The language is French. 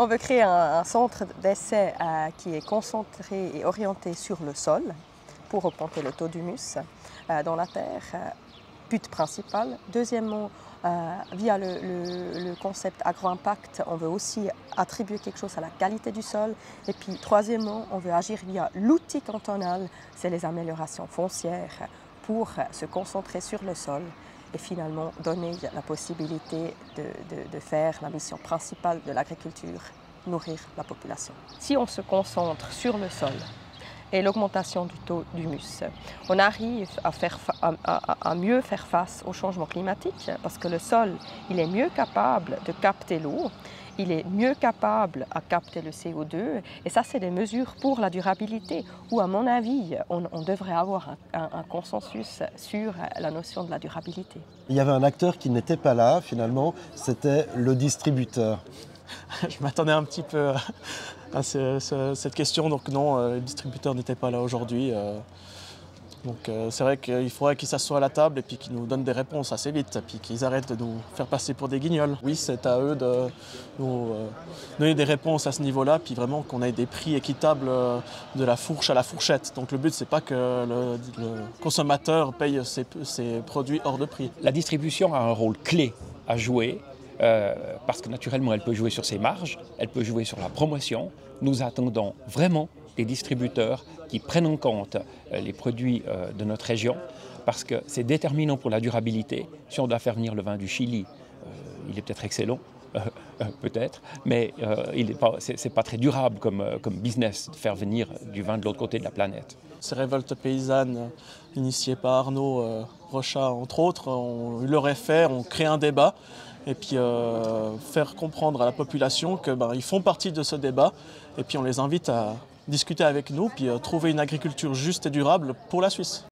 On veut créer un centre d'essai qui est concentré et orienté sur le sol pour augmenter le taux d'humus dans la terre, but principal. Deuxièmement, via le concept agro-impact, on veut aussi attribuer quelque chose à la qualité du sol. Et puis troisièmement, on veut agir via l'outil cantonal, c'est les améliorations foncières pour se concentrer sur le sol et finalement donner la possibilité de faire la mission principale de l'agriculture, nourrir la population. Si on se concentre sur le sol et l'augmentation du taux d'humus, on arrive à mieux faire face au changement climatique parce que le sol, il est mieux capable de capter l'eau, il est mieux capable à capter le CO2 et ça c'est des mesures pour la durabilité où à mon avis on devrait avoir un consensus sur la notion de la durabilité. Il y avait un acteur qui n'était pas là finalement, c'était le distributeur. Je m'attendais un petit peu à cette question, donc non, le distributeur n'était pas là aujourd'hui. Donc c'est vrai qu'il faudrait qu'ils s'assoient à la table et puis qu'ils nous donnent des réponses assez vite, et puis qu'ils arrêtent de nous faire passer pour des guignols. Oui, c'est à eux de nous donner des réponses à ce niveau-là, puis vraiment qu'on ait des prix équitables de la fourche à la fourchette. Donc le but, c'est pas que le consommateur paye ses produits hors de prix. La distribution a un rôle clé à jouer. Parce que naturellement, elle peut jouer sur ses marges, elle peut jouer sur la promotion. Nous attendons vraiment des distributeurs qui prennent en compte les produits de notre région, parce que c'est déterminant pour la durabilité. Si on doit faire venir le vin du Chili, il est peut-être excellent, peut-être, mais c'est pas très durable comme business de faire venir du vin de l'autre côté de la planète. Ces révoltes paysannes initiées par Arnaud Rochat, entre autres, ont eu leur effet, ont créé un débat. Et puis faire comprendre à la population qu'ils font partie de ce débat. Et puis on les invite à discuter avec nous, puis trouver une agriculture juste et durable pour la Suisse.